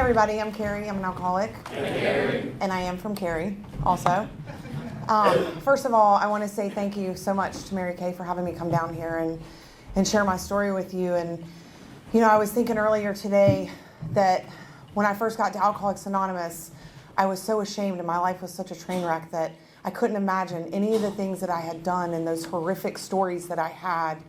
everybody, I'm Keri. I'm an alcoholic. And I am from Cary also. First of all, I want to say thank you so much to Mary Kay for having me come down here and share my story with you. And, you know, I was thinking earlier today that when I first got to Alcoholics Anonymous, I was so ashamed and my life was such a train wreck that I couldn't imagine any of the things that I had done and those horrific stories that I had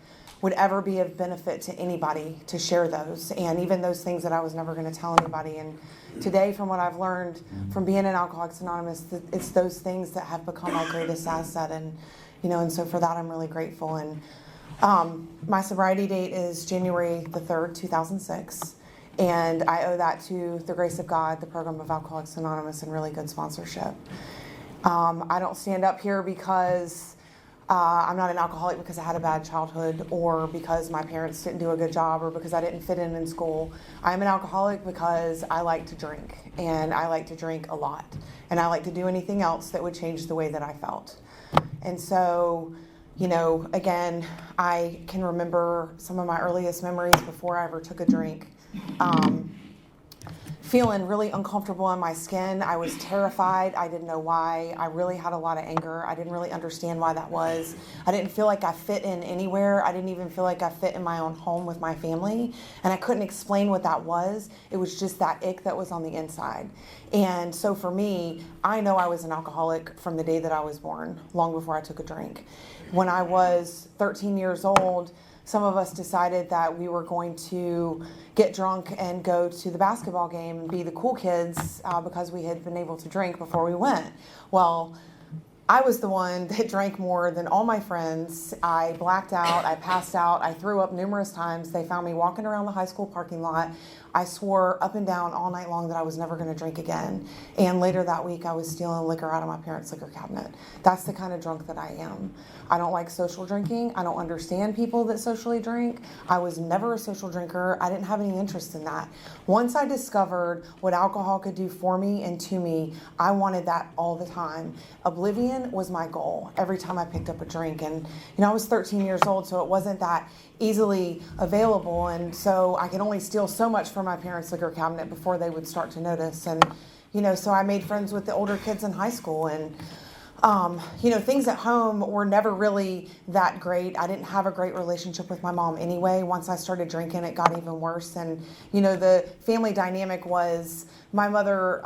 would ever be of benefit to anybody to share those, and even those things that I was never going to tell anybody. And today, from what I've learned from being in Alcoholics Anonymous, it's those things that have become my greatest asset. And, you know, and so for that, I'm really grateful. And my sobriety date is January the 3rd, 2006. And I owe that to the grace of God, the program of Alcoholics Anonymous, and really good sponsorship. I don't stand up here because I'm not an alcoholic because I had a bad childhood, or because my parents didn't do a good job, or because I didn't fit in school. I'm an alcoholic because I like to drink, and I like to drink a lot, and I like to do anything else that would change the way that I felt. And so, you know, again, I can remember some of my earliest memories before I ever took a drink. Feeling really uncomfortable in my skin. I was terrified. I didn't know why. I really had a lot of anger. I didn't really understand why that was. I didn't feel like I fit in anywhere. I didn't even feel like I fit in my own home with my family. And I couldn't explain what that was. It was just that ick that was on the inside. And so for me, I know I was an alcoholic from the day that I was born, long before I took a drink. When I was 13 years old, some of us decided that we were going to get drunk and go to the basketball game and be the cool kids because we had been able to drink before we went. Well, I was the one that drank more than all my friends. I blacked out, I passed out, I threw up numerous times. They found me walking around the high school parking lot. I swore up and down all night long that I was never going to drink again. And later that week, I was stealing liquor out of my parents' liquor cabinet. That's the kind of drunk that I am. I don't like social drinking. I don't understand people that socially drink. I was never a social drinker. I didn't have any interest in that. Once I discovered what alcohol could do for me and to me, I wanted that all the time. Oblivion was my goal every time I picked up a drink. And, you know, I was 13 years old, so it wasn't that easily available, and so I could only steal so much from my parents' liquor cabinet before they would start to notice. And, you know, so I made friends with the older kids in high school, and you know, things at home were never really that great. I didn't have a great relationship with my mom anyway. Once I started drinking, it got even worse. And, you know, the family dynamic was my mother,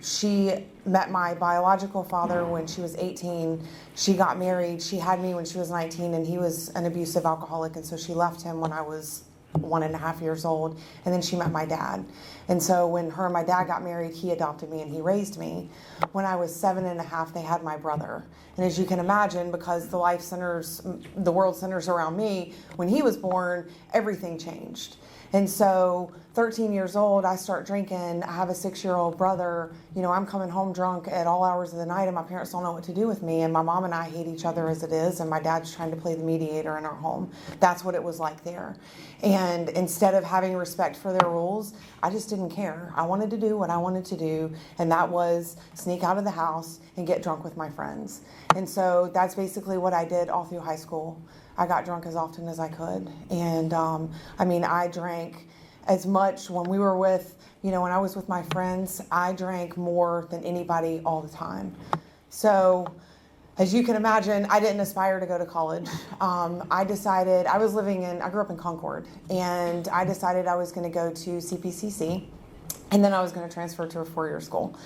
she met my biological father when she was 18. She got married. She had me when she was 19, and he was an abusive alcoholic. And so she left him when I was 1.5 years old, and then she met my dad. And so when her and my dad got married, he adopted me and he raised me. When I was 7.5, they had my brother. And as you can imagine, because the world centers around me, when he was born, everything changed. And so 13 years old, I start drinking. I have a 6-year-old brother. You know, I'm coming home drunk at all hours of the night, and my parents don't know what to do with me. And my mom and I hate each other as it is, and my dad's trying to play the mediator in our home. That's what it was like there. And instead of having respect for their rules, I just didn't care. I wanted to do what I wanted to do, and that was sneak out of the house and get drunk with my friends. And so that's basically what I did all through high school. I got drunk as often as I could. And I mean, I drank as much when we were with, you know, when I was with my friends, I drank more than anybody all the time. So as you can imagine, I didn't aspire to go to college. I decided, I grew up in Concord, and I decided I was going to go to CPCC, and then I was going to transfer to a 4-year school.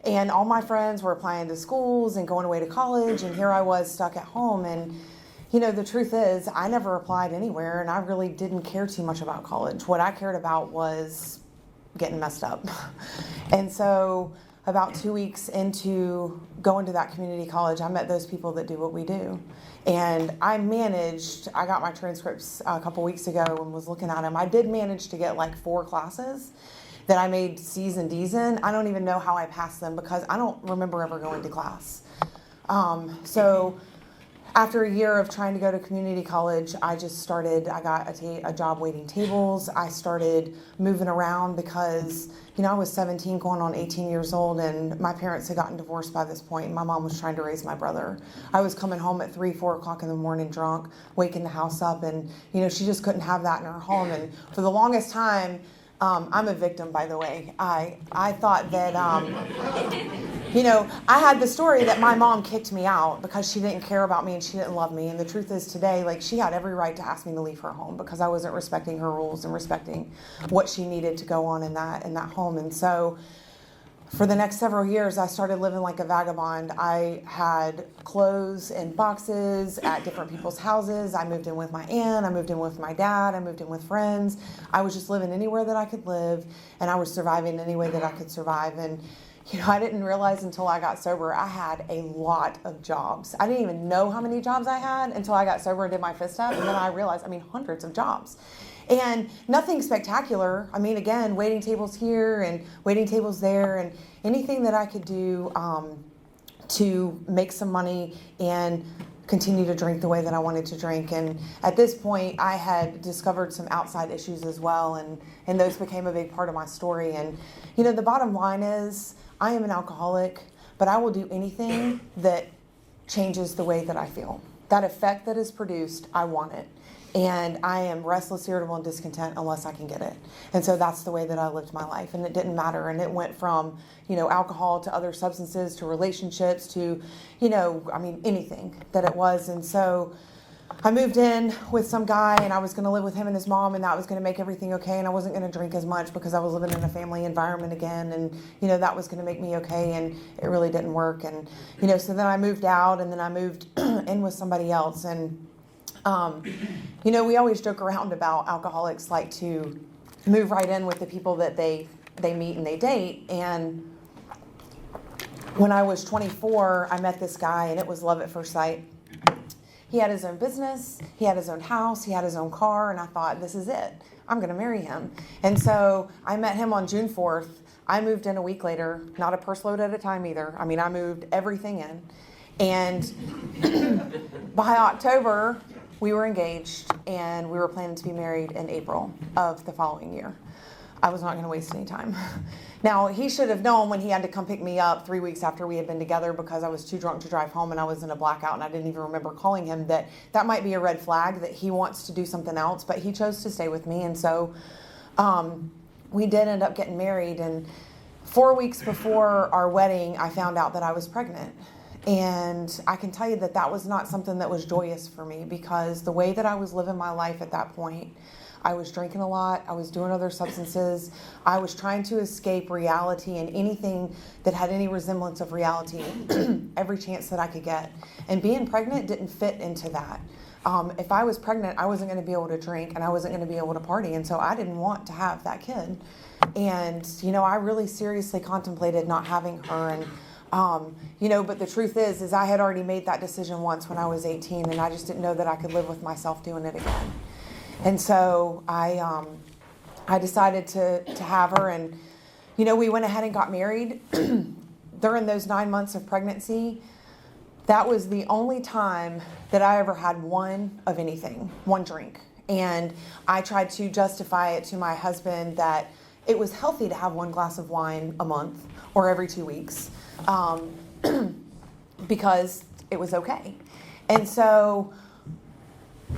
And all my friends were applying to schools and going away to college, and here I was stuck at home. And you know, the truth is, I never applied anywhere, and I really didn't care too much about college. What I cared about was getting messed up. And so about 2 weeks into going to that community college, I met those people that do what we do. And I got my transcripts a couple weeks ago and was looking at them. I did manage to get like 4 classes that I made C's and D's in. I don't even know how I passed them because I don't remember ever going to class. So after a year of trying to go to community college, I got a job waiting tables. I started moving around because, you know, I was 17 going on 18 years old, and my parents had gotten divorced by this point. My mom was trying to raise my brother. I was coming home at 3, 4 o'clock in the morning drunk, waking the house up, and, you know, she just couldn't have that in her home. And for the longest time, I'm a victim, by the way. I thought that, I had the story that my mom kicked me out because she didn't care about me and she didn't love me. And the truth is today, like, she had every right to ask me to leave her home because I wasn't respecting her rules and respecting what she needed to go on in that home. And so for the next several years, I started living like a vagabond. I had clothes in boxes at different people's houses. I moved in with my aunt. I moved in with my dad. I moved in with friends. I was just living anywhere that I could live, and I was surviving any way that I could survive. And, I didn't realize until I got sober, I had a lot of jobs. I didn't even know how many jobs I had until I got sober and did my fifth step. And then I realized, hundreds of jobs. And nothing spectacular. Again, waiting tables here and waiting tables there, and anything that I could do to make some money and continue to drink the way that I wanted to drink. And at this point, I had discovered some outside issues as well, and those became a big part of my story. And, the bottom line is, I am an alcoholic, but I will do anything that changes the way that I feel. That effect that is produced, I want it. And I am restless, irritable, and discontent unless I can get it. And so that's the way that I lived my life. And it didn't matter. And it went from, alcohol to other substances to relationships to, anything that it was. And so I moved in with some guy, and I was going to live with him and his mom, and that was going to make everything okay. And I wasn't going to drink as much because I was living in a family environment again. And, that was going to make me okay. And it really didn't work. And, so then I moved out, and then I moved in with somebody else. And we always joke around about alcoholics like to move right in with the people that they meet and they date. And when I was 24, I met this guy, and it was love at first sight. He had his own business, he had his own house, he had his own car, and I thought, this is it. I'm going to marry him. And so I met him on June 4th. I moved in a week later, not a purse load at a time either. I moved everything in. And by October, we were engaged, and we were planning to be married in April of the following year. I was not going to waste any time. Now, he should have known when he had to come pick me up 3 weeks after we had been together because I was too drunk to drive home and I was in a blackout, and I didn't even remember calling him, that might be a red flag that he wants to do something else, but he chose to stay with me. And so we did end up getting married, and 4 weeks before our wedding, I found out that I was pregnant. And I can tell you that was not something that was joyous for me, because the way that I was living my life at that point, I was drinking a lot, I was doing other substances, I was trying to escape reality and anything that had any resemblance of reality every chance that I could get. And being pregnant didn't fit into that. If I was pregnant, I wasn't going to be able to drink, and I wasn't going to be able to party, and so I didn't want to have that kid. And, I really seriously contemplated not having her. And but the truth is I had already made that decision once when I was 18, and I just didn't know that I could live with myself doing it again. And so I decided to have her, and, we went ahead and got married. During those 9 months of pregnancy, that was the only time that I ever had one drink. And I tried to justify it to my husband that it was healthy to have one glass of wine a month or every 2 weeks. Because it was okay. And so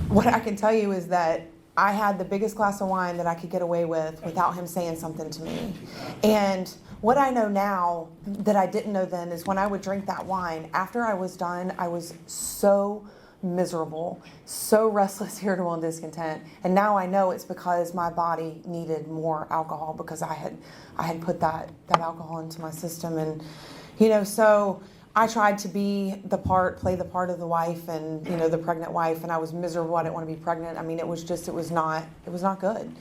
what I can tell you is that I had the biggest glass of wine that I could get away with without him saying something to me. And what I know now that I didn't know then is when I would drink that wine, after I was done, I was so miserable, so restless, irritable, and discontent. And now I know it's because my body needed more alcohol because I had put that alcohol into my system. And so I tried to play the part of the wife and, the pregnant wife, and I was miserable. I didn't want to be pregnant. It was not good.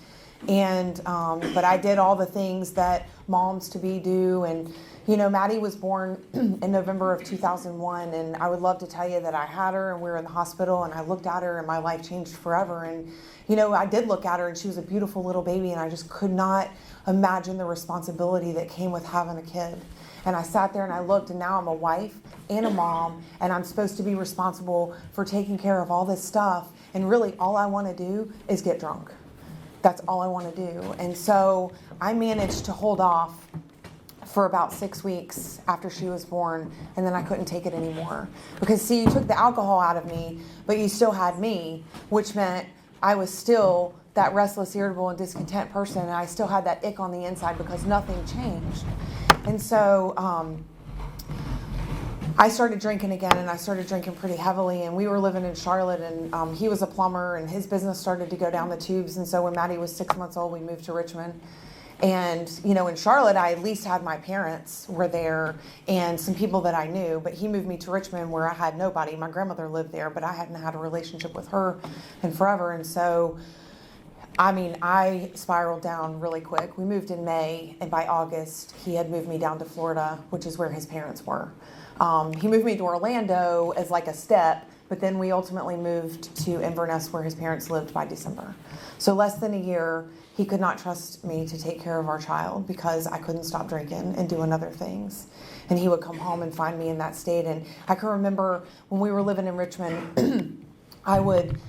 And, but I did all the things that moms to be do. And, Maddie was born in November of 2001, and I would love to tell you that I had her and we were in the hospital, and I looked at her and my life changed forever. And, I did look at her, and she was a beautiful little baby, and I just could not imagine the responsibility that came with having a kid. And I sat there and I looked, and now I'm a wife and a mom, and I'm supposed to be responsible for taking care of all this stuff. And really all I want to do is get drunk. That's all I want to do. And so I managed to hold off for about 6 weeks after she was born, and then I couldn't take it anymore. Because see, you took the alcohol out of me, but you still had me, which meant I was still that restless, irritable, and discontent person, and I still had that ick on the inside because nothing changed. And so I started drinking again, and I started drinking pretty heavily, and we were living in Charlotte, and he was a plumber, and his business started to go down the tubes. And so when Maddie was 6 months old, we moved to Richmond. And, you know, in Charlotte, I at least had my parents were there and some people that I knew, but he moved me to Richmond where I had nobody. My grandmother lived there, but I hadn't had a relationship with her in forever. And so, I mean, I spiraled down really quick. We moved in May, and by August, he had moved me down to Florida, which is where his parents were. He moved me to Orlando as like a step, but then we ultimately moved to Inverness where his parents lived by December. So less than a year, he could not trust me to take care of our child because I couldn't stop drinking and doing other things. And he would come home and find me in that state. And I can remember when we were living in Richmond, I would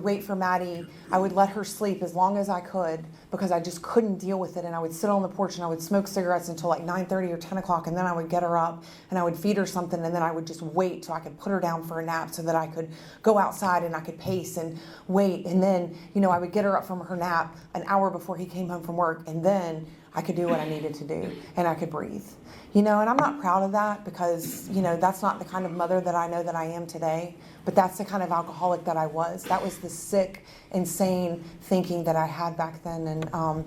wait for Maddie. I would let her sleep as long as I could because I just couldn't deal with it. And I would sit on the porch and I would smoke cigarettes until like 9:30 or 10 o'clock. And then I would get her up and I would feed her something. And then I would just wait till I could put her down for a nap so that I could go outside and I could pace and wait. And then, you know, I would get her up from her nap an hour before he came home from work. And then I could do what I needed to do and I could breathe. You know, and I'm not proud of that because, you know, that's not the kind of mother that I know that I am today. But that's the kind of alcoholic that I was. That was the sick, insane thinking that I had back then. And,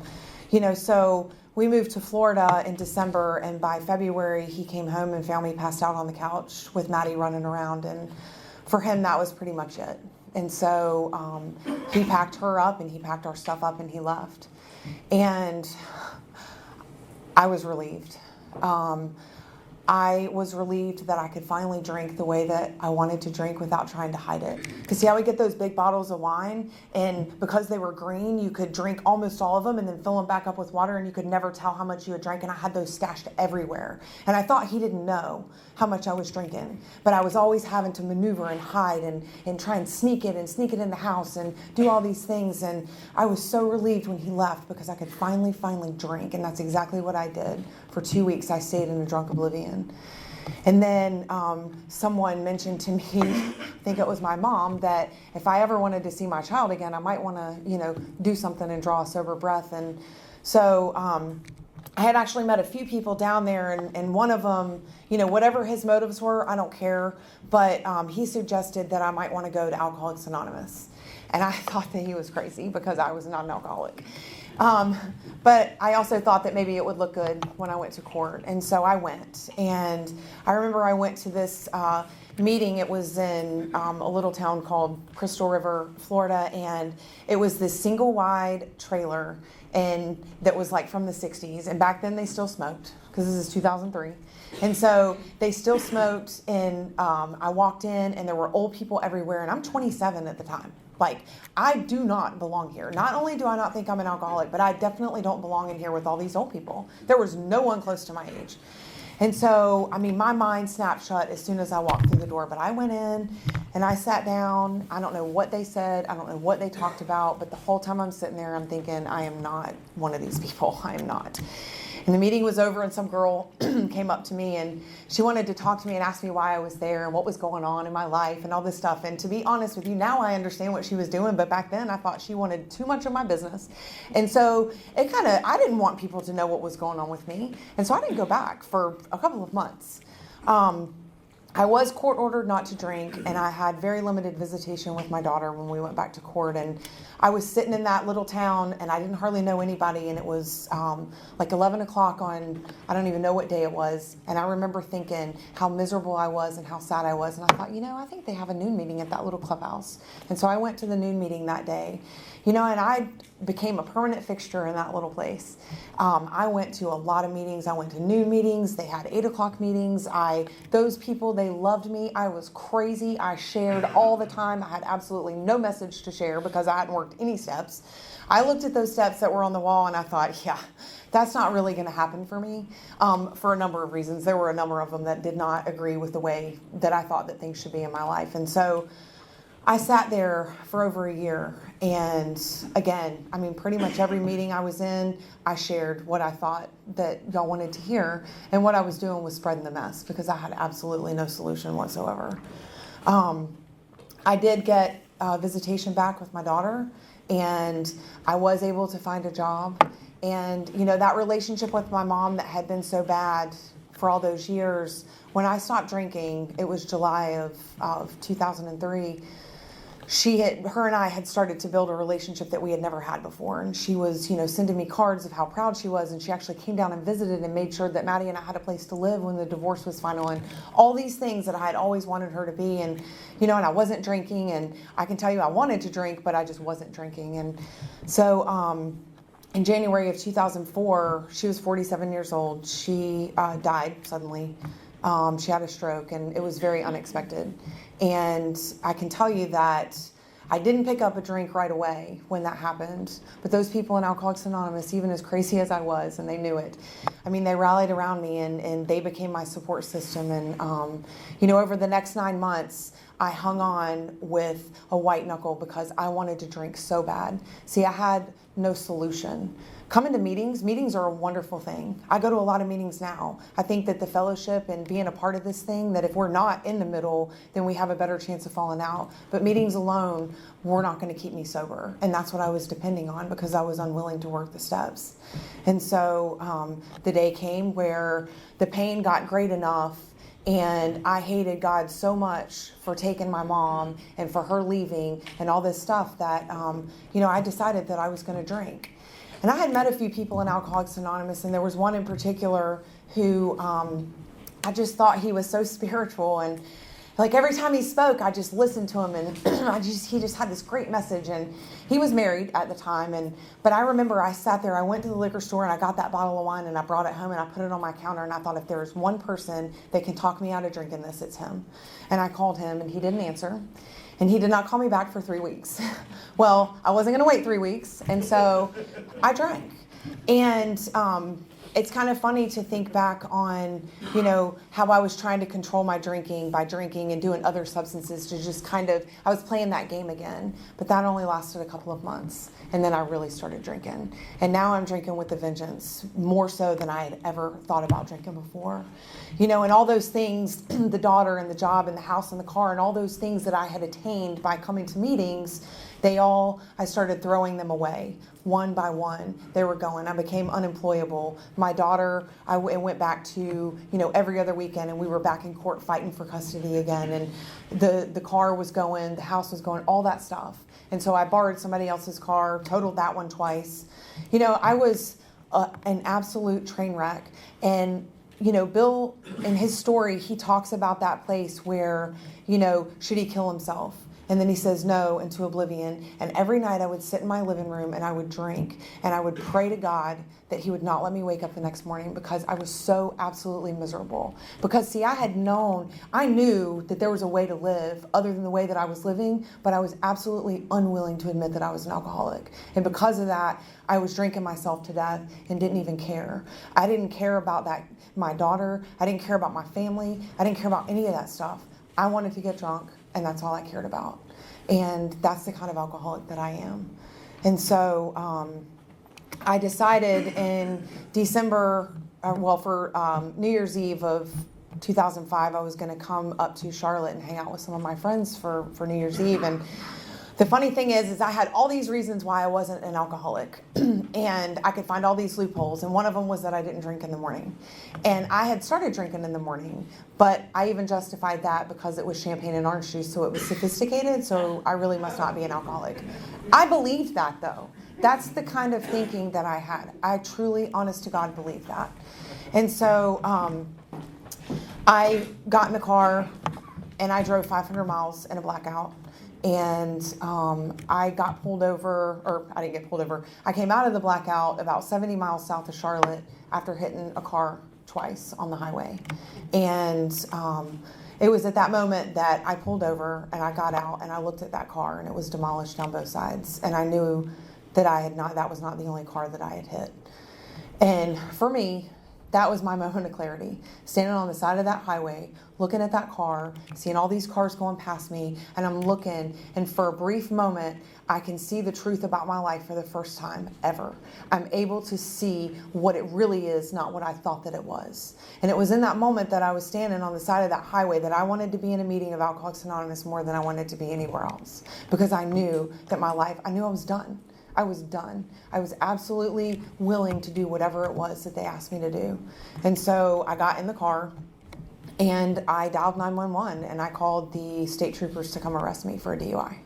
you know, so we moved to Florida in December. And by February, he came home and found me passed out on the couch with Maddie running around. And for him, that was pretty much it. And so he packed her up and he packed our stuff up and he left. And I was relieved. I was relieved that I could finally drink the way that I wanted to drink without trying to hide it. Because see, I would get those big bottles of wine, and because they were green, you could drink almost all of them and then fill them back up with water, and you could never tell how much you had drank, and I had those stashed everywhere. And I thought he didn't know how much I was drinking, but I was always having to maneuver and hide and try and sneak it in the house and do all these things. And I was so relieved when he left because I could finally drink, and that's exactly what I did. For 2 weeks, I stayed in a drunk oblivion. And then someone mentioned to me, I think it was my mom, that if I ever wanted to see my child again, I might want to, you know, do something and draw a sober breath. And so I had actually met a few people down there, and one of them, you know, whatever his motives were, I don't care, but he suggested that I might want to go to Alcoholics Anonymous. And I thought that he was crazy because I was not an alcoholic. But I also thought that maybe it would look good when I went to court. And so I went. And I remember I went to this meeting. It was in a little town called Crystal River, Florida. And it was this single wide trailer and that was like from the 60s. And back then they still smoked because this is 2003. And so they still smoked. And I walked in and there were old people everywhere. And I'm 27 at the time. Like, I do not belong here. Not only do I not think I'm an alcoholic, but I definitely don't belong in here with all these old people. There was no one close to my age. And so, I mean, my mind snapped shut as soon as I walked through the door. But I went in and I sat down. I don't know what they said. I don't know what they talked about. But the whole time I'm sitting there, I'm thinking, I am not one of these people. I am not. And the meeting was over and some girl came up to me and she wanted to talk to me and ask me why I was there and what was going on in my life and all this stuff. And to be honest with you, now I understand what she was doing, but back then I thought she wanted too much of my business. And so I didn't want people to know what was going on with me. And so I didn't go back for a couple of months. I was court ordered not to drink, and I had very limited visitation with my daughter when we went back to court. And I was sitting in that little town, and I didn't hardly know anybody, and it was like 11 o'clock on, I don't even know what day it was. And I remember thinking how miserable I was and how sad I was. And I thought, you know, I think they have a noon meeting at that little clubhouse. And so I went to the noon meeting that day. You know, and I became a permanent fixture in that little place. I went to a lot of meetings. I went to noon meetings. They had 8 o'clock meetings. Those people, they loved me. I was crazy. I shared all the time. I had absolutely no message to share because I hadn't worked any steps. I looked at those steps that were on the wall and I thought, yeah, that's not really going to happen for me for a number of reasons. There were a number of them that did not agree with the way that I thought that things should be in my life. And so I sat there for over a year, and again, I mean, pretty much every meeting I was in, I shared what I thought that y'all wanted to hear, and what I was doing was spreading the mess because I had absolutely no solution whatsoever. I did get visitation back with my daughter, and I was able to find a job. And, you know, that relationship with my mom that had been so bad for all those years, when I stopped drinking, it was July of 2003, her and I had started to build a relationship that we had never had before. And she was, you know, sending me cards of how proud she was. And she actually came down and visited and made sure that Maddie and I had a place to live when the divorce was final. And all these things that I had always wanted her to be. And, you know, and I wasn't drinking. And I can tell you I wanted to drink, but I just wasn't drinking. And so in January of 2004, she was 47 years old. She died suddenly. She had a stroke, and it was very unexpected. And I can tell you that I didn't pick up a drink right away when that happened. But those people in Alcoholics Anonymous, even as crazy as I was, and they knew it, I mean, they rallied around me, and they became my support system. And, you know, over the next 9 months, I hung on with a white knuckle because I wanted to drink so bad. See, I had no solution. Coming to meetings are a wonderful thing. I go to a lot of meetings now. I think that the fellowship and being a part of this thing, that if we're not in the middle, then we have a better chance of falling out. But meetings alone were not going to keep me sober. And that's what I was depending on because I was unwilling to work the steps. And so the day came where the pain got great enough, and I hated God so much for taking my mom and for her leaving and all this stuff that, you know, I decided that I was going to drink. And I had met a few people in Alcoholics Anonymous, and there was one in particular who I just thought he was so spiritual. And like every time he spoke, I just listened to him, and he just had this great message. And he was married at the time, but I remember I sat there, I went to the liquor store, and I got that bottle of wine, and I brought it home, and I put it on my counter, and I thought, if there's one person that can talk me out of drinking this, it's him. And I called him, and he didn't answer. And he did not call me back for 3 weeks. Well, I wasn't going to wait 3 weeks, and so I drank. And it's kind of funny to think back on, you know, how I was trying to control my drinking by drinking and doing other substances to just kind of, I was playing that game again. But that only lasted a couple of months. And then I really started drinking. And now I'm drinking with a vengeance, more so than I had ever thought about drinking before. You know, and all those things, the daughter and the job and the house and the car and all those things that I had attained by coming to meetings, I started throwing them away one by one. They were going. I became unemployable. My daughter, I went back to, you know, every other weekend, and we were back in court fighting for custody again. And the car was going, the house was going, all that stuff. And so I borrowed somebody else's car, totaled that one twice. You know, I was an absolute train wreck. And, you know, Bill, in his story, he talks about that place where, you know, should he kill himself? And then he says no into oblivion. And every night I would sit in my living room and I would drink and I would pray to God that he would not let me wake up the next morning because I was so absolutely miserable. Because see, I knew that there was a way to live other than the way that I was living, but I was absolutely unwilling to admit that I was an alcoholic. And because of that, I was drinking myself to death and didn't even care. I didn't care about my daughter. I didn't care about my family. I didn't care about any of that stuff. I wanted to get drunk, and that's all I cared about. And that's the kind of alcoholic that I am. And so I decided in December, for New Year's Eve of 2005, I was going to come up to Charlotte and hang out with some of my friends for New Year's Eve. And the funny thing is I had all these reasons why I wasn't an alcoholic. And I could find all these loopholes. And one of them was that I didn't drink in the morning. And I had started drinking in the morning, but I even justified that because it was champagne and orange juice, so it was sophisticated, so I really must not be an alcoholic. I believed that, though. That's the kind of thinking that I had. I truly, honest to God, believed that. And so I got in the car, and I drove 500 miles in a blackout. And I got pulled over, or I didn't get pulled over. I came out of the blackout about 70 miles south of Charlotte after hitting a car twice on the highway. And it was at that moment that I pulled over and I got out and I looked at that car and it was demolished on both sides. And I knew that that was not the only car that I had hit. And for me, That was my moment of clarity. Standing on the side of that highway, looking at that car, seeing all these cars going past me, and I'm looking, and for a brief moment, I can see the truth about my life for the first time ever. I'm able to see what it really is, not what I thought that it was. And it was in that moment that I was standing on the side of that highway that I wanted to be in a meeting of Alcoholics Anonymous more than I wanted to be anywhere else. Because I knew that I knew I was done. I was done. I was absolutely willing to do whatever it was that they asked me to do. And so I got in the car and I dialed 911 and I called the state troopers to come arrest me for a DUI.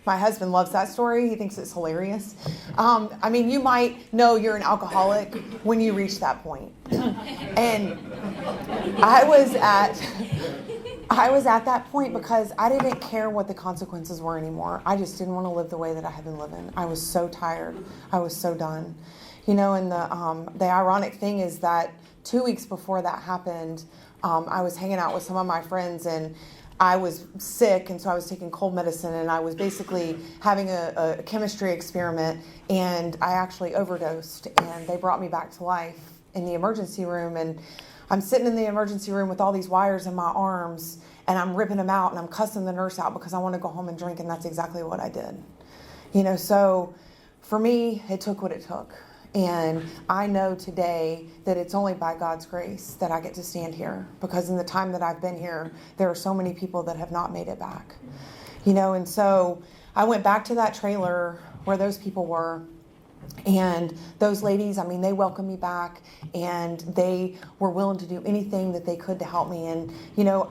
My husband loves that story. He thinks it's hilarious. You might know you're an alcoholic when you reach that point. And I was at that point because I didn't care what the consequences were anymore. I just didn't want to live the way that I had been living. I was so tired. I was so done. And the ironic thing is that 2 weeks before that happened, I was hanging out with some of my friends and I was sick, and so I was taking cold medicine, and I was basically having a chemistry experiment, and I actually overdosed, and they brought me back to life in the emergency room, and I'm sitting in the emergency room with all these wires in my arms, and I'm ripping them out, and I'm cussing the nurse out because I want to go home and drink, and that's exactly what I did. So for me, it took what it took. And I know today that it's only by God's grace that I get to stand here, because in the time that I've been here, there are so many people that have not made it back. And so I went back to that trailer where those people were, and those ladies, they welcomed me back, and they were willing to do anything that they could to help me. And,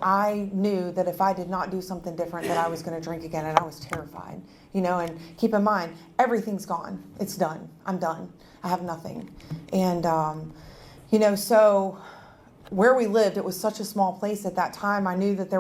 I knew that if I did not do something different, that I was going to drink again, and I was terrified. And keep in mind, everything's gone. It's done. I'm done. I have nothing. And, so where we lived, it was such a small place at that time. I knew that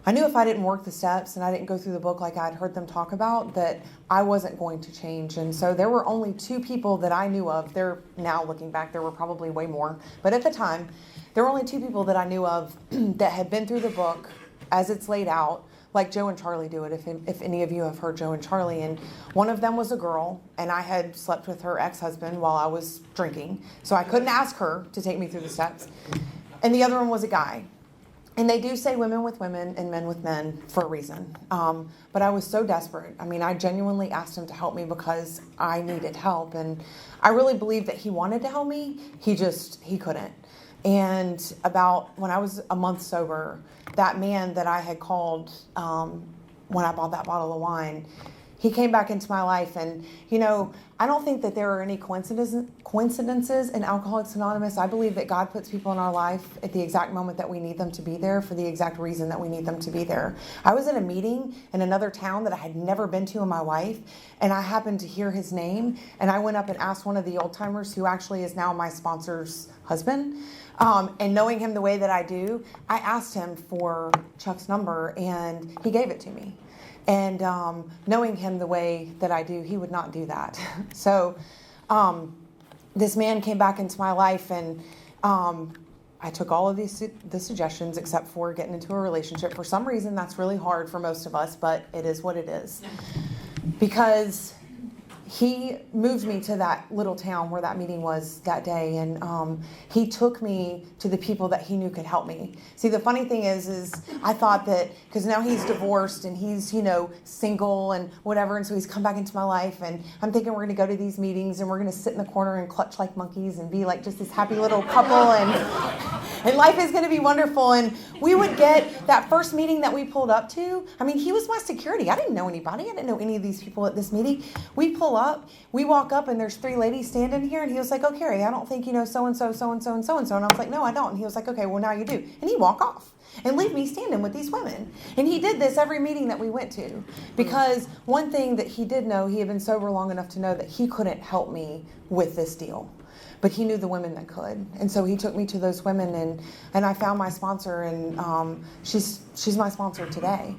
I knew if I didn't work the steps and I didn't go through the book like I'd heard them talk about, that I wasn't going to change. And so there were only 2 people that I knew of. Now looking back, there were probably way more. But at the time, there were only 2 people that I knew of that had been through the book as it's laid out, like Joe and Charlie do it, if any of you have heard Joe and Charlie. And one of them was a girl, and I had slept with her ex-husband while I was drinking, so I couldn't ask her to take me through the steps. And the other one was a guy. And they do say women with women and men with men for a reason. But I was so desperate. I genuinely asked him to help me because I needed help. And I really believe that he wanted to help me. He couldn't. And about when I was a month sober, that man that I had called when I bought that bottle of wine, he came back into my life. And, I don't think that there are any coincidences in Alcoholics Anonymous. I believe that God puts people in our life at the exact moment that we need them to be there for the exact reason that we need them to be there. I was in a meeting in another town that I had never been to in my life, and I happened to hear his name, and I went up and asked one of the old timers, who actually is now my sponsor's husband, and knowing him the way that I do, I asked him for Chuck's number, and he gave it to me. And knowing him the way that I do, he would not do that. So this man came back into my life, and I took all of the suggestions except for getting into a relationship. For some reason, that's really hard for most of us, but it is what it is. Because he moved me to that little town where that meeting was that day, and he took me to the people that he knew could help me. See, the funny thing is I thought that, because now he's divorced and he's, single and whatever, and so he's come back into my life, and I'm thinking we're going to go to these meetings and we're going to sit in the corner and clutch like monkeys and be like just this happy little couple, and life is going to be wonderful. And we would get that first meeting that we pulled up to. He was my security. I didn't know anybody. I didn't know any of these people at this meeting. We pull up, we walk up, and there's 3 ladies standing here, and he was like, "Oh, Keri, I don't think you know so-and-so, so-and-so, and so-and-so." And I was like, "No, I don't." And he was like, "Okay, well, now you do." And he walked off and leave me standing with these women. And he did this every meeting that we went to, because one thing that he did know, he had been sober long enough to know that he couldn't help me with this deal, but he knew the women that could. And so he took me to those women, and I found my sponsor, and she's my sponsor today.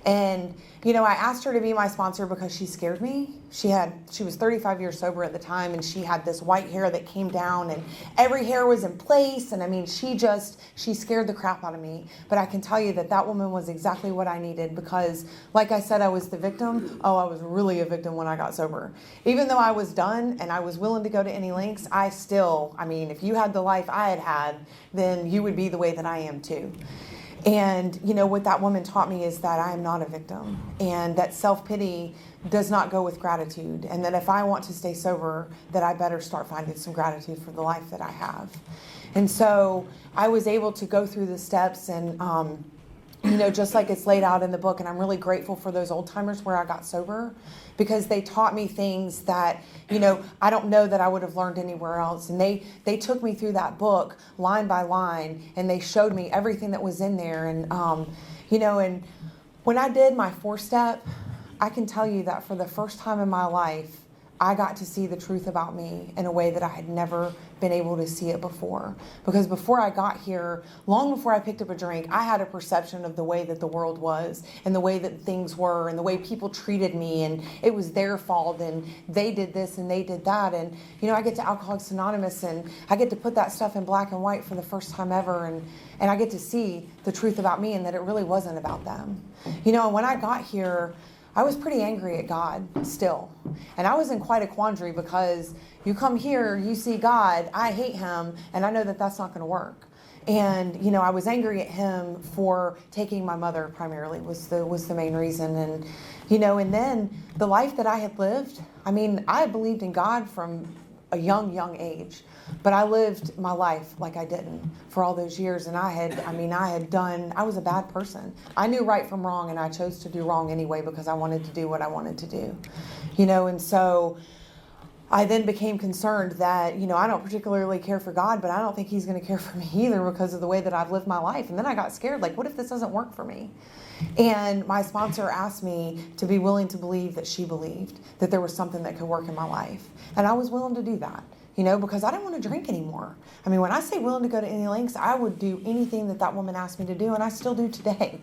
And, I asked her to be my sponsor because she scared me. She was 35 years sober at the time, and she had this white hair that came down, and every hair was in place. And I mean, she scared the crap out of me. But I can tell you that woman was exactly what I needed, because like I said, I was the victim. Oh, I was really a victim when I got sober. Even though I was done and I was willing to go to any lengths, if you had the life I had, then you would be the way that I am too. And, what that woman taught me is that I am not a victim, and that self-pity does not go with gratitude. And that if I want to stay sober, that I better start finding some gratitude for the life that I have. And so I was able to go through the steps and, just like it's laid out in the book. And I'm really grateful for those old timers where I got sober, because they taught me things that, I don't know that I would have learned anywhere else. And they took me through that book line by line, and they showed me everything that was in there. And, and when I did my 4-step, I can tell you that for the first time in my life, I got to see the truth about me in a way that I had never been able to see it before. Because before I got here, long before I picked up a drink, I had a perception of the way that the world was, and the way that things were, and the way people treated me, and it was their fault, and they did this and they did that. And, I get to Alcoholics Anonymous, and I get to put that stuff in black and white for the first time ever, and I get to see the truth about me, and that it really wasn't about them. And when I got here, I was pretty angry at God still. And I was in quite a quandary, because you come here, you see God, I hate him, and I know that that's not going to work. And, I was angry at him for taking my mother primarily was the main reason. And, and then the life that I had lived, I believed in God from a young age. But I lived my life like I didn't for all those years. And I was a bad person. I knew right from wrong, and I chose to do wrong anyway, because I wanted to do what I wanted to do. And so I then became concerned that, I don't particularly care for God, but I don't think he's going to care for me either, because of the way that I've lived my life. And then I got scared, like, what if this doesn't work for me? And my sponsor asked me to be willing to believe that she believed that there was something that could work in my life. And I was willing to do that. Because I didn't want to drink anymore. When I say willing to go to any lengths, I would do anything that woman asked me to do, and I still do today.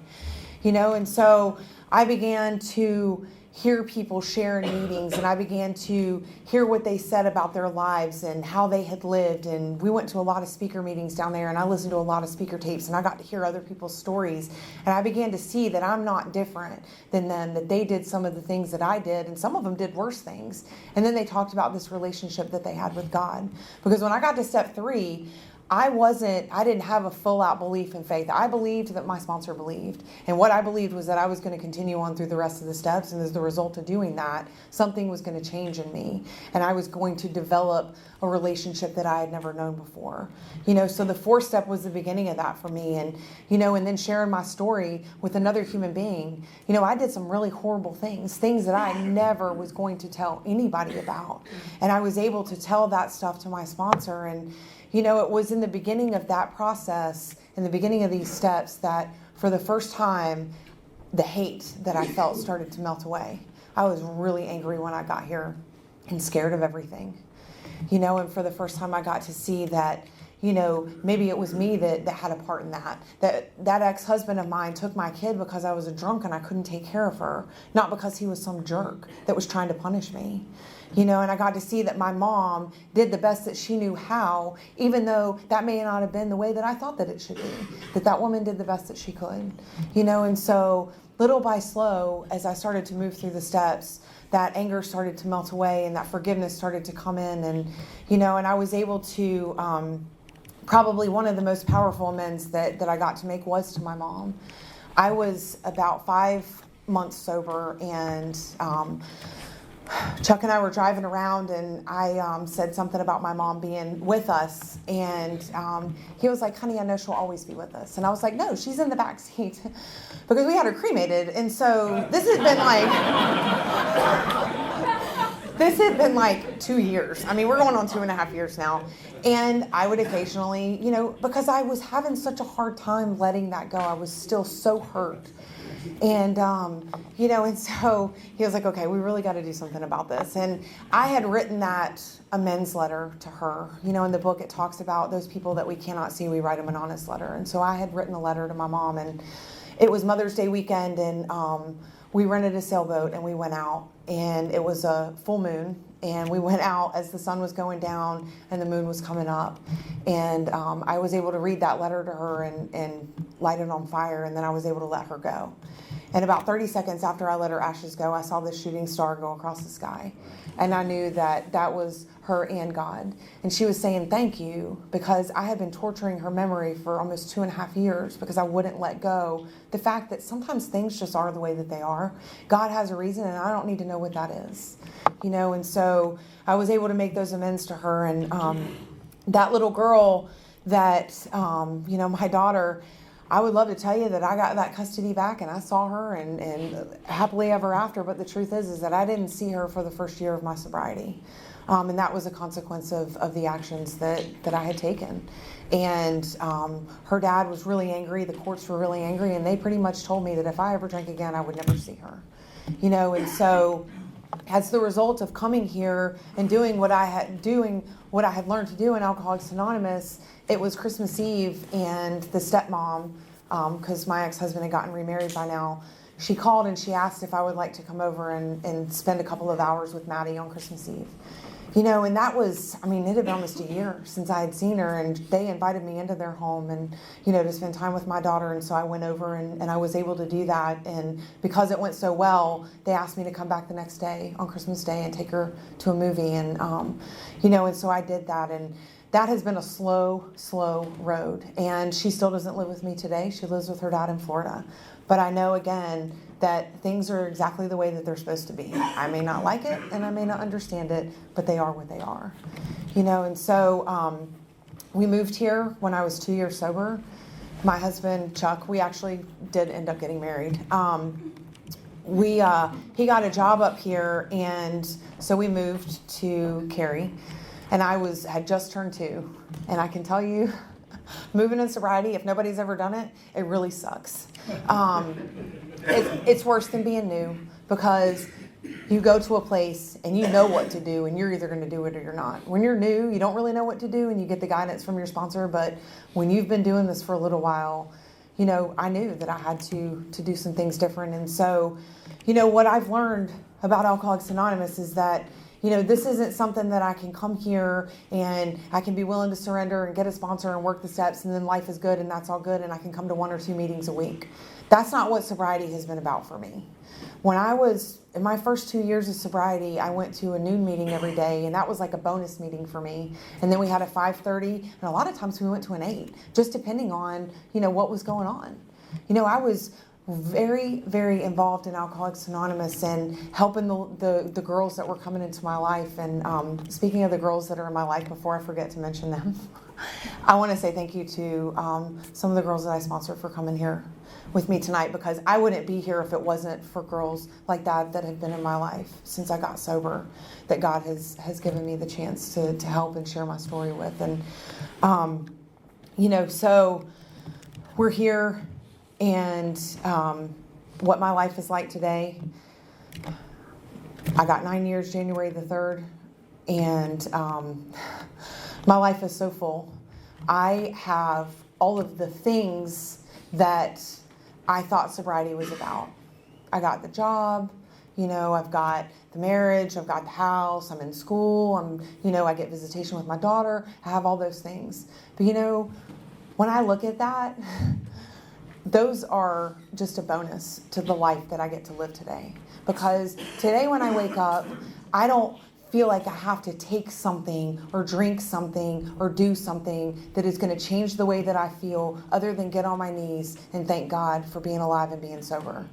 And so I began to hear people share in meetings, and I began to hear what they said about their lives and how they had lived. And we went to a lot of speaker meetings down there, and I listened to a lot of speaker tapes, and I got to hear other people's stories. And I began to see that I'm not different than them, that they did some of the things that I did, and some of them did worse things. And then they talked about this relationship that they had with God. Because when I got to step 3, I didn't have a full out belief in faith. I believed that my sponsor believed. And what I believed was that I was going to continue on through the rest of the steps. And as the result of doing that, something was going to change in me. And I was going to develop a relationship that I had never known before. So the 4-step was the beginning of that for me. And, and then sharing my story with another human being. I did some really horrible things that I never was going to tell anybody about. And I was able to tell that stuff to my sponsor. And, it was in the beginning of that process, in the beginning of these steps, that for the first time, the hate that I felt started to melt away. I was really angry when I got here and scared of everything. And for the first time I got to see that, maybe it was me that had a part in that. That ex-husband of mine took my kid because I was a drunk and I couldn't take care of her, not because he was some jerk that was trying to punish me. And I got to see that my mom did the best that she knew how, even though that may not have been the way that I thought that it should be, that woman did the best that she could, and so little by slow, as I started to move through the steps, that anger started to melt away and that forgiveness started to come in. And, and I was able to, probably one of the most powerful amends that I got to make was to my mom. I was about 5 months sober, and Chuck and I were driving around, and I said something about my mom being with us, and he was like, honey, I know she'll always be with us. And I was like, no, she's in the back seat, because we had her cremated. And so this had been like 2 years. We're going on 2.5 years now. And I would occasionally, because I was having such a hard time letting that go, I was still so hurt. And, and so he was like, okay, we really got to do something about this. And I had written that amends letter to her. In the book, it talks about those people that we cannot see, we write them an honest letter. And so I had written a letter to my mom, and it was Mother's Day weekend, and we rented a sailboat and we went out, and it was a full moon, and we went out as the sun was going down and the moon was coming up, and I was able to read that letter to her and light it on fire, and then I was able to let her go. And about 30 seconds after I let her ashes go, I saw this shooting star go across the sky. And I knew that that was her and God. And she was saying thank you, because I had been torturing her memory for almost 2.5 years because I wouldn't let go the fact that sometimes things just are the way that they are. God has a reason, and I don't need to know what that is. And so I was able to make those amends to her. And that little girl that, my daughter, I would love to tell you that I got that custody back and I saw her and happily ever after. But the truth is that I didn't see her for the first year of my sobriety. And that was a consequence of the actions that I had taken. And her dad was really angry. The courts were really angry. And they pretty much told me that if I ever drank again, I would never see her. And so as the result of coming here and doing what I had learned to do in Alcoholics Anonymous, it was Christmas Eve, and the stepmom, because my ex-husband had gotten remarried by now, she called and she asked if I would like to come over and spend a couple of hours with Maddie on Christmas Eve. And that was, it had been almost a year since I had seen her, and they invited me into their home and, to spend time with my daughter. And so I went over and I was able to do that. And because it went so well, they asked me to come back the next day on Christmas Day and take her to a movie. And, and so I did that. And that has been a slow road. And she still doesn't live with me today. She lives with her dad in Florida. But I know, again, that things are exactly the way that they're supposed to be. I may not like it and I may not understand it, but they are what they are. And so we moved here when I was 2 years sober. My husband, Chuck, we actually did end up getting married. He got a job up here, and so we moved to Cary. And I had just turned 2. And I can tell you, moving in sobriety, if nobody's ever done it, it really sucks. It's worse than being new, because you go to a place and you know what to do, and you're either going to do it or you're not. When you're new, you don't really know what to do, and you get the guidance from your sponsor. But when you've been doing this for a little while, I knew that I had to do some things different. And so, what I've learned about Alcoholics Anonymous is that this isn't something that I can come here and I can be willing to surrender and get a sponsor and work the steps, and then life is good and that's all good and I can come to 1 or 2 meetings a week. That's not what sobriety has been about for me. When I was in my first 2 years of sobriety, I went to a noon meeting every day, and that was like a bonus meeting for me. And then we had a 5:30, and a lot of times we went to an 8, just depending on, what was going on. I was very, very involved in Alcoholics Anonymous and helping the girls that were coming into my life. And speaking of the girls that are in my life, before I forget to mention them, I want to say thank you to some of the girls that I sponsored for coming here with me tonight, because I wouldn't be here if it wasn't for girls like that have been in my life since I got sober, that God has given me the chance to help and share my story with. And, so we're here. And what my life is like today, I got 9 years January the 3rd, and my life is so full. I have all of the things that I thought sobriety was about. I got the job, I've got the marriage, I've got the house, I'm in school, I get visitation with my daughter, I have all those things. But when I look at that, those are just a bonus to the life that I get to live today. Because today when I wake up, I don't feel like I have to take something or drink something or do something that is going to change the way that I feel, other than get on my knees and thank God for being alive and being sober.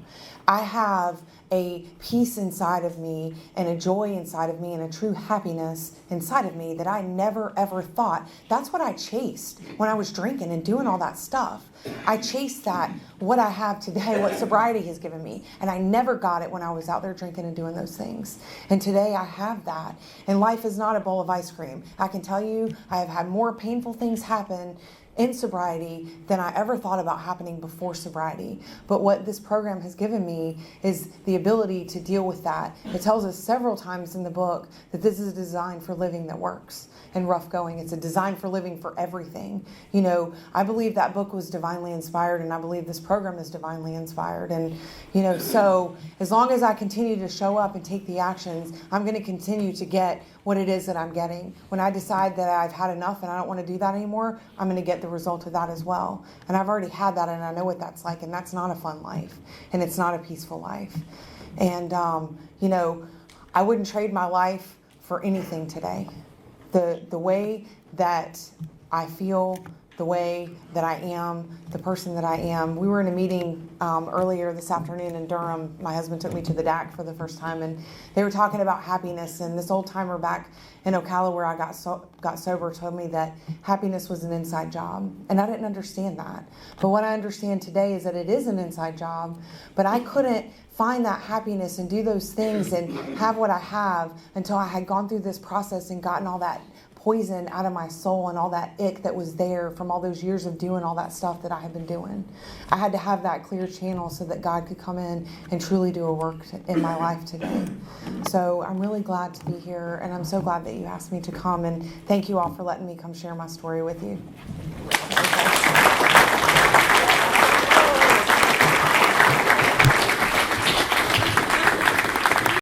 I have a peace inside of me and a joy inside of me and a true happiness inside of me that I never ever thought. That's what I chased when I was drinking and doing all that stuff. I chased that, what I have today, what sobriety has given me. And I never got it when I was out there drinking and doing those things. And today I have that. And life is not a bowl of ice cream. I can tell you, I have had more painful things happen in sobriety than I ever thought about happening before sobriety. But what this program has given me is the ability to deal with that. It tells us several times in the book that this is a design for living that works and rough going. It's a design for living for everything. You know, I believe that book was divinely inspired, and I believe this program is divinely inspired. And, you know, so as long as I continue to show up and take the actions, I'm going to continue to get what it is that I'm getting. When I decide that I've had enough and I don't want to do that anymore, I'm going to get the result of that as well. And I've already had that, and I know what that's like, and that's not a fun life, and it's not a peaceful life. And, you know, I wouldn't trade my life for anything today. The way that I feel, the way that I am, the person that I am. We were in a meeting earlier this afternoon in Durham. My husband took me to the DAC for the first time, and they were talking about happiness. And this old timer back in Ocala, where I got sober, told me that happiness was an inside job, and I didn't understand that. But what I understand today is that it is an inside job, but I couldn't find that happiness and do those things and have what I have until I had gone through this process and gotten all that poison out of my soul and all that ick that was there from all those years of doing all that stuff that I had been doing. I had to have that clear channel so that God could come in and truly do a work in my life today. So I'm really glad to be here, and I'm so glad that you asked me to come, and thank you all for letting me come share my story with you.